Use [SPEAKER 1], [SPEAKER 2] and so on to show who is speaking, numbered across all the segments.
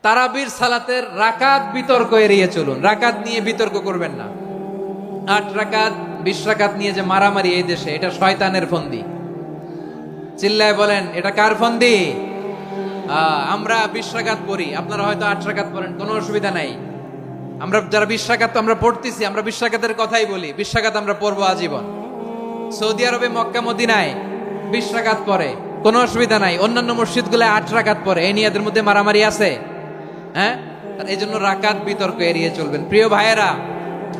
[SPEAKER 1] তারাবির সালাতের রাকাত বিতর্ক এড়িয়ে চলুন। রাকাত নিয়ে বিতর্ক করবেন না। 8 রাকাত 20 রাকাত নিয়ে যে মারামারি এই দেশে, এটা শয়তানের ফন্দি। চিল্লায় বলেন, এটা কার ফন্দি? আমরা 20 রাকাত পড়ি, আপনারা হয়তো 8 রাকাত পড়েন, কোনো অসুবিধা নাই। আমরা যারা 20 রাকাত আমরা পড়তেছি, আমরা 20 রাকাতের কথাই বলি। 20 রাকাত আমরা পড়বো আজীবন। সৌদি আরবে মক্কা মদিনায় 20 রাকাত পড়ে, কোনো অসুবিধা নাই। অন্যান্য মসজিদগুলো 8 রাকাত পড়ে। এই নিয়ে এদের মধ্যে মারামারি আছে? হ্যাঁ, এই জন্য রাকাত বিতর্ক এড়িয়ে চলবেন। প্রিয় ভাইয়েরা,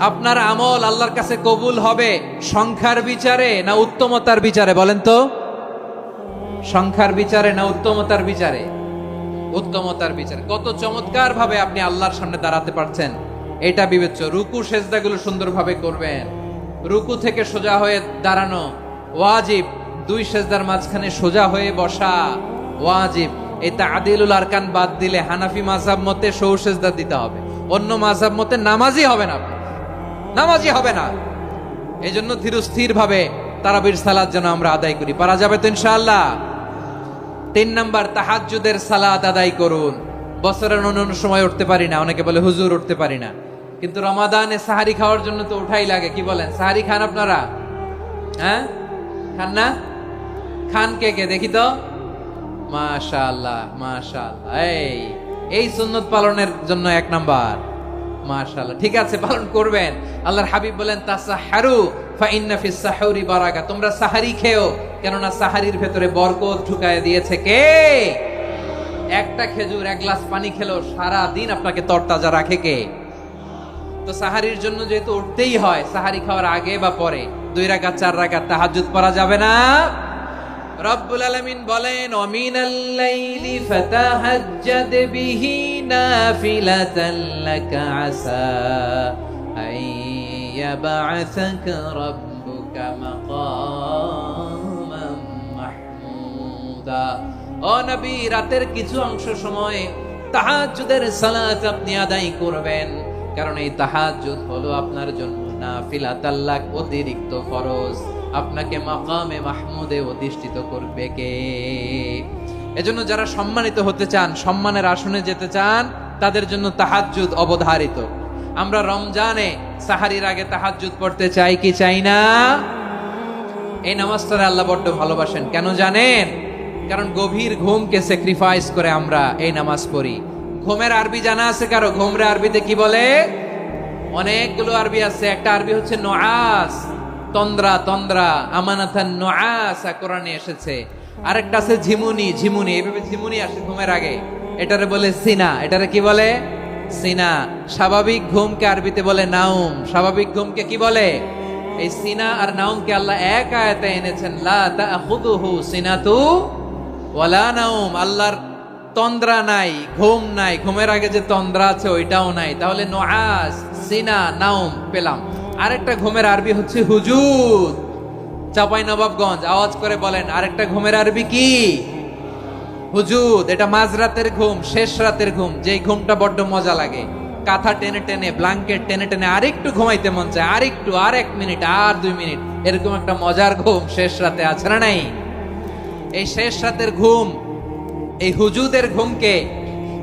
[SPEAKER 1] আপনার আমল আল্লাহর কাছে কবুল হবে সংখ্যার বিচারে না উত্তমতার বিচারে? বলেন তো, সংখ্যার বিচারে না উত্তমতার বিচারে? উত্তমতার বিচারে। কত চমৎকার ভাবে আপনি আল্লাহর সামনে দাঁড়াতে পারছেন, এটা বিবেচ্য। রুকু সেজদাগুলো সুন্দরভাবে করবেন। রুকু থেকে সোজা হয়ে দাঁড়ানো ওয়াজিব। 2 সেজদার মাঝখানে সোজা হয়ে বসা ওয়াজিব। এই তা'দিলুল আরকান বাদ দিলে হানাফি মাযহাব মতে সৌ সেজদা দিতে হবে। অন্য মাযহাব মতে নামাজই হবে না, নামাজই হবে না। এই জন্য ধীরস্থির ভাবে তারাবির সালাত যেন আমরা আদায় করি। পারা যাবে তো ইনশাআল্লাহ? 3 নাম্বার, তাহাজ্জুদের সালাত আদায় করুন। বছরের অন্য সময় উঠতে পারি না, অনেকে বলে হুজুর উঠতে পারি না, কিন্তু রমাদানে সাহারি খাওয়ার জন্য তো উঠাই লাগে। কি বলেন, সাহারি খান আপনারা? হ্যাঁ, খান না? খান কে কে দেখি তো? মাশাআল্লাহ, মাশাআল্লাহ। এই সুন্নত পালনের জন্য 1 নাম্বার। মাশাআল্লাহ, ঠিক আছে, পালন করবেন। আল্লাহর হাবিব বলেন, তাসাহহারু ফা ইন্না ফিস সাহুরি বারাকা। তোমরা সাহারি খেও, কেননা সাহারির ভেতরে বরকত ঢুকায় দিয়েছে কে? একটা খেজুর, 1 গ্লাস পানি খেলো সারা দিন আপনাকে তরতাজা রাখে কে? তো সাহারির জন্য যেহেতু উঠতেই হয়, সাহারি খাওয়ার আগে বা পরে 2 রাকাত 4 রাকাত তাহাজ্জুদ পড়া যাবে না? রব্বুল আলামিন বলেন, ওয়ামিনাল লাইলি ফাতাহাজ্জাদ বিহি নাফিলাতান লাকা আসা আইয়াবআসাকা রাব্বুকা মাকামান মাহমুদা। ও নবী, রাতের কিছু অংশ সময় তাহাজ্জুদের সালাত আপনি আদায় করবেন, কারণ এই তাহাজ্জুদ হলো আপনার জন্য নাফিলাতান লাক, অতিরিক্ত ফরজ। আপনাকে মাকামে মাহমুদে অধিষ্ঠিত করবে কে? এজন্য যারা সম্মানিত হতে চান, সম্মানের আসনে যেতে চান, তাদের জন্য তাহাজ্জুদ অবধারিত। আমরা রমজানে সাহারির আগে তাহাজ্জুদ পড়তে চাই কি চাই না? এই নামাজটারে আল্লাহ বড্ড ভালোবাসেন। কেন জানেন? কারণ গভীর ঘুমকে স্যাক্রিফাইস করে আমরা এই নামাজ পড়ি। ঘুমের আরবি জানা আছে কারো? ঘুমরে আরবিতে কি বলে? অনেকগুলো আরবি আছে। একটা আরবি হচ্ছে নুআস, তন্দ্রা, তন্দ্রা, আমানাতান নুআসা কোরআনে এসেছে। আরেকটা আছে ঝিমুনি, ঝিমুনি, এইভাবে ঝিমুনি আসে ঘুমের আগে, এটারে বলে সিনা। এটারে কি বলে? সিনা। স্বাভাবিক ঘুমকে আরবিতে বলে নাউম। স্বাভাবিক ঘুমকে কি বলে? এই সিনা আর নাউমকে আল্লাহ এক আয়াতে এনেছেন, লা তাখুযুহু সিনাতু ওয়ালা নাউম। আল্লাহর তন্দ্রা নাই, ঘুম নাই। ঘুমের আগে যে তন্দ্রা আছে ওইটাও নাই। তাহলে নুআস, সিনা, নাউম পেলাম। আরেকটা ঘুমের আরবি হচ্ছে হুজুদ। চাঁপাইনবাবগঞ্জ আওয়াজ করে বলেন, আরেকটা ঘুমের আরবি কি? হুজুদ। এটা মাঝরাতের ঘুম, শেষ রাতের ঘুম, যেই ঘুমটা বড্ড মজা লাগে। কাঁথা টেনে টেনে, ব্ল্যাঙ্কেট টেনে টেনে আরেকটু ঘুমাইতে মন চায়, আরেকটু, আর 1 মিনিট, আর 2 মিনিট, এরকম একটা মজার ঘুম শেষ রাতে আছে না নাই? এই শেষ রাতের ঘুম, এই হুজুদের ঘুমকে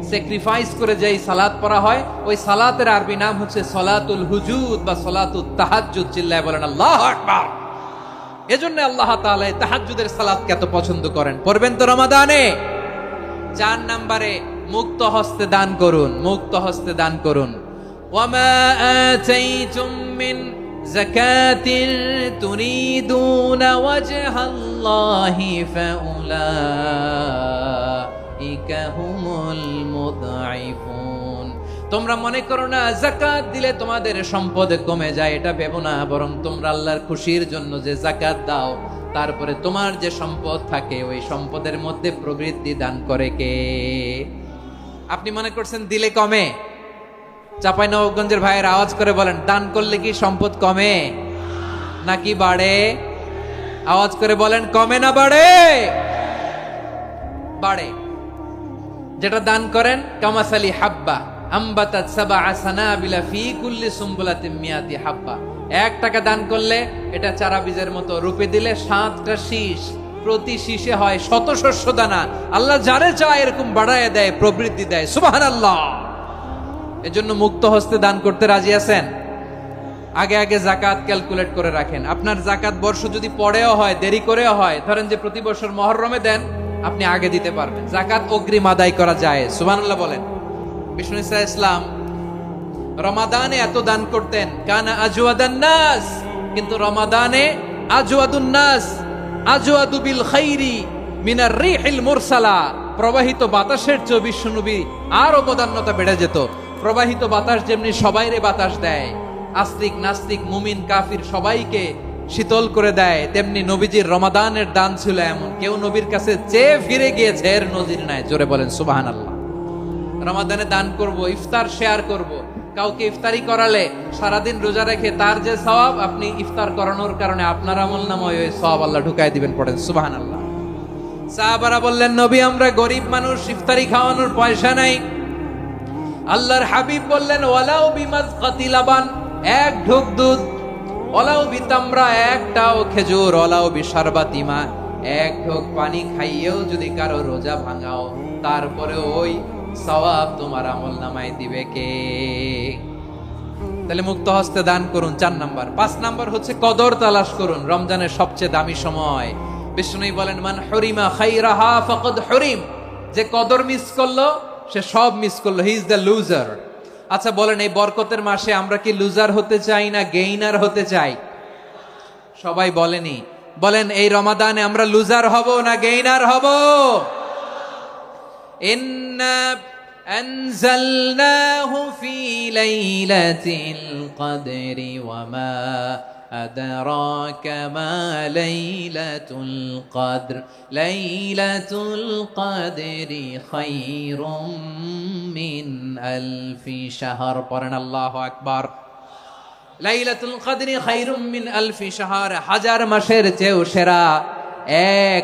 [SPEAKER 1] স্যাক্রিফাইস করে যেই সালাত পড়া হয়, ওই সালাতের আরবি নাম হচ্ছে সলাতুল হুজুদ বা সলাতুত তাহাজ্জুদ। চিল্লায় বলেন আল্লাহু আকবার। এজন্য আল্লাহ তাআলা তাহাজ্জুদের সালাতকে এত পছন্দ করেন। পড়বেন তো রমাদানে? 4 নম্বরে, মুক্ত হস্তে দান করুন। মুক্ত হস্তে দান করুন। ওয়ামা আতাইতুম মিন যাকাতিন তুরিদুনা ওয়াজহাল্লাহি ফাউলাইকা হুমুল মুদঈফুন। তোমরা মনে করো না যাকাত দিলে তোমাদের সম্পদ কমে যায়, এটা ভেবো না। বরং তোমরা আল্লাহর খুশির জন্য যে যাকাত দাও, তারপরে তোমার যে সম্পদ থাকে ওই সম্পদের মধ্যে প্রবৃদ্ধি দান করে কে? আপনি মনে করছেন দিলে কমে? চাঁপাইনবাবগঞ্জের ভাইয়ের আওয়াজ করে বলেন, দান করলে কি সম্পদ কমে নাকি বাড়ে? আওয়াজ করে বলেন, কমে না বাড়ে? বাড়ে। যেটা দান করেন, কামাসালি হাব্বা আম্বাতাত সাবআ সানাবিলা ফি কুল্লি সুম্বুলাতিন মিয়াতি হাব্বা। 1 টাকা দান করলে এটা চারা বীজের মতো, রূপে দিলে 7টা শীষ, প্রতি শীষে হয় শত শস্য দানা। আল্লাহ যারে চায় এরকম বাড়ায় দেয়, প্রবৃদ্ধি দেয়। সুবহানাল্লাহ। এজন্য মুক্ত হস্তে দান করতে রাজি আছেন? আগে আগে জাকাত ক্যালকুলেট করে রাখেন। আপনার জাকাত বর্ষ যদি পরেও হয়, দেরি করেও হয়, ধরেন যে প্রতি বছর মুহররমে দেন, আপনি আগে দিতে পারবেন। জাকাত অগ্রিম আদায় করা যায়। সুবহানাল্লাহ বলেন। বিষ্ণু ইসা ইসলাম রমাদানে এত দান করতেন, কানা আজওয়াদান নাস, কিন্তু রমাদানে আজওয়াদুন নাস আজওয়াদু বিল খাইরি মিনার রিহিল মুরসালা। প্রবাহিত বাতাসের চেয়ে বিশ্বনবী আরো বদান্যতা বেড়ে যেত। প্রবাহিত বাতাস যেমনি সবাইরে বাতাস দেয়, আস্তিক নাস্তিক মুমিন কাফির সবাইকে শীতল করে দেয়, তেমনি নবীজির রমাদানের দান ছিল এমন, কেউ নবীর কাছে চেয়ে ফিরে গিয়েছে এর নজির নাই। জোরে বলেন সুবহানাল্লাহ। রমাদানে দান করব, ইফতার শেয়ার করব। কাউকে ইফতারি করালে সারাদিন রোজা রেখে তার যে সওয়াব, আপনি ইফতার করানোর কারণে আপনার আমলনামায় ওই সওয়াব আল্লাহ ঢুকায় দিবেন। পড়েন সুবহানাল্লাহ। সাহাবারা বললেন, নবী আমরা গরিব মানুষ, ইফতারি খাওয়ানোর পয়সা নাই। আল্লাহর হাবিব বললেন, ওয়ালাউ বিমাজকাতি লাবান, এক ঢোক দুধ, ওয়ালাউ বিতামরা, একটাও খেজুর, ওয়ালাউ বিশারবাতি মা, এক ঢোক পানি খাইয়েও যদি কারো রোজা ভাঙাও, তারপরে ওই সওয়াব তোমার আমলনামায় দিবে কে? তাহলে মুক্ত হস্তে দান করুন, 4 নাম্বার। 5 নাম্বার হচ্ছে কদর তালাশ করুন। রমজানের সবচেয়ে দামি সময়। বিষ্ণু বলেন, মান হুরিমা খাইরাহা ফাকাদ হুরিম, যে কদর মিস করলো সে সব মিস করলো, হি ইজ দ্য লুজার। আচ্ছা বলেন, এই বরকতের মাসে আমরা কি লুজার হতে চাই না গেইনার হতে চাই? সবাই বলেনি, বলেন এই রমাদানে আমরা লুজার হব না গেইনার হব? ইন্না আনজালনাহু ফি লাইলাতিল কদরি ওয়া মা আদরাকা মা লাইলাতুল কদর লাইলাতুল কদরি খায়রুম মিন আলফি শাহর। পড়েন আল্লাহু আকবার। লাইলাতুল কদরি খায়রুম মিন আলফি শাহর, 1000 মাসের চেয়েও সেরা।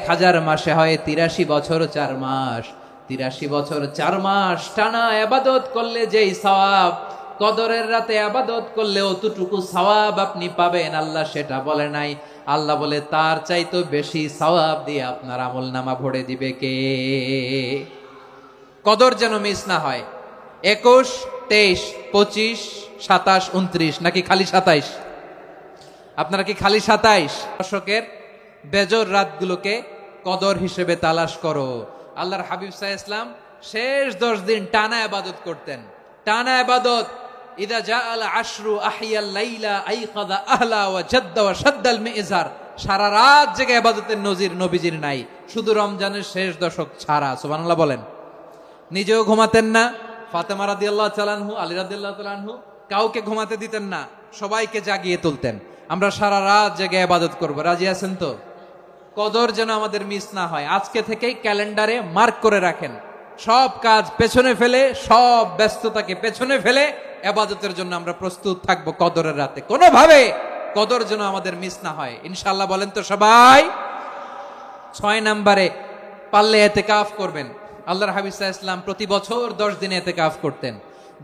[SPEAKER 1] 1000 মাসে হয় 83 বছর 4 মাস। 83 বছর 4 মাস টানা ইবাদত করলে যেই সওয়াব, কদরের রাতে ইবাদত করলে অতটুকু সওয়াব আপনি পাবেন, আল্লাহ সেটা বলে নাই। আল্লাহ বলে তার চাইতে বেশি সওয়াব দিয়ে আপনার আমলনামা ভরে দিবে কে? কদর যেন মিস না হয়। 21, 23, 25, 27, 29 নাকি খালি 27? আপনারা কি খালি 27? দশকের বেজর রাতগুলোকে কদর হিসেবে তালাশ করো। আল্লাহর হাবিব সাল্লাল্লাহু আলাইহি ওয়াসাল্লাম শেষ 10 দিন টানা ইবাদত করতেন। টানা ইবাদত। ইদা জাআল আশরু আহিয়াল লাইলা আইকাদা আহলা ওয়া জাদ্দা ওয়া শাদ্দাল মিজার। সারা রাত জেগে ইবাদতের নজির নবীজির নাই, শুধু রমজানের শেষ দশক ছাড়া। সুবহানাল্লাহ বলেন। নিজেও ঘুমাতেন না। ফাতেমা রাদিয়াল্লাহু তাআলা আনহু, আলী রাদিয়াল্লাহু তাআলা আনহু কাউকে ঘুমাতে দিতেন না, সবাইকে জাগিয়ে তুলতেন। আমরা সারা রাত জেগে ইবাদত করব। রাজি আছেন তো? কদর যেন আমাদের মিস না হয়। আজকে থেকেই ক্যালেন্ডারে মার্ক করে রাখেন। সব কাজ পেছনে ফেলে, সব ব্যস্ততাকে পেছনে ফেলে ইবাদতের জন্য আমরা প্রস্তুত থাকব কদরের রাতে। কোনোভাবে কদর যেন আমাদের মিস না হয়, ইনশাআল্লাহ। বলেন তো সবাই? 6 নম্বরে পারলে ইতিকাফ করবেন। আল্লাহর হাবিব সাল্লাল্লাহু আলাইহি ওয়াসাল্লাম প্রতি বছর 10 দিন ইতিকাফ করতেন।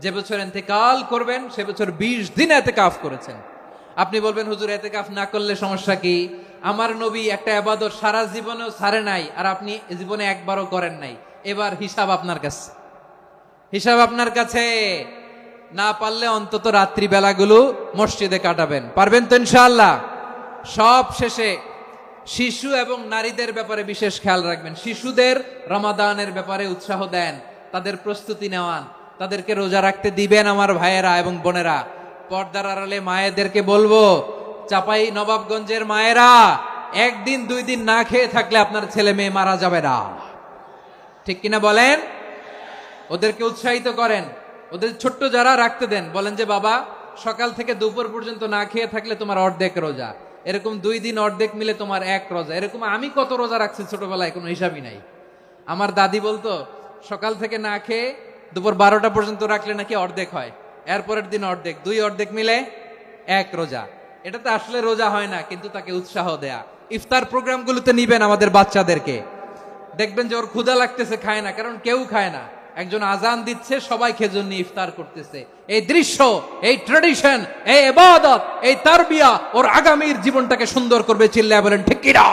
[SPEAKER 1] যে বছর ইন্তেকাল করবেন সে বছর 20 দিন ইতিকাফ করেছেন। আপনি বলবেন, হুজুর ইতিকাফ না করলে সমস্যা কি? আমার নবী একটা ইবাদত সারা জীবনেও ছাড়ে নাই, আর আপনি জীবনে একবারও করেন নাই। এবার হিসাব আপনার কাছে, হিসাব আপনার কাছে। না পারলে অন্তত রাত্রি বেলাগুলো মসজিদে কাটাবেন। পারবেন তো ইনশাআল্লাহ? সব শেষে শিশু এবং নারীদের ব্যাপারে বিশেষ খেয়াল রাখবেন। শিশুদের রমাদানের ব্যাপারে উৎসাহ দেন, তাদের প্রস্তুতি নেওয়ান, তাদেরকে রোজা রাখতে দিবেন। আমার ভাইয়েরা এবং বোনেরা, পর্দার আড়ালে মায়েদেরকে বলবো, চাপাই নবাবগঞ্জের মায়েরা, 1 দিন 2 দিন না খেয়ে থাকলে আপনার ছেলে মেয়ে মারা যাবে না। ঠিক কিনা বলেন? ওদেরকে উৎসাহিত করেন। ওদের ছোট্ট যারা রাখতে দেন, বলেন যে বাবা সকাল থেকে দুপুর পর্যন্ত না খেয়ে থাকলে তোমার অর্ধেক রোজা। এরকম 2 দিন অর্ধেক মিলে তোমার 1 রোজা। এরকম আমি কত রোজা রাখছি ছোটবেলায়, কোনো হিসাবই নাই। আমার দাদি বলতো সকাল থেকে না খেয়ে দুপুর 12টা পর্যন্ত রাখলে নাকি অর্ধেক হয়, এরপরের দিন অর্ধেক, 2 অর্ধেক মিলে 1 রোজা। এটা তো আসলে রোজা হয় না, কিন্তু তাকে উৎসাহ দেয়া। ইফতার প্রোগ্রামগুলোতে নিবেন আমাদের বাচ্চাদেরকে। দেখবেন যে ওর ক্ষুধা লাগতেছে, খায় না, কারণ কেউ খায় না। একজন আজান দিচ্ছে, সবাই খেজুর নিয়ে ইফতার করতেছে। এই দৃশ্য, এই ট্র্যাডিশন, এই ইবাদত, এই তারবিয়া ওর আগামীর জীবনটাকে সুন্দর করবে। চিল্লায়া বলেন ঠিক কিনা?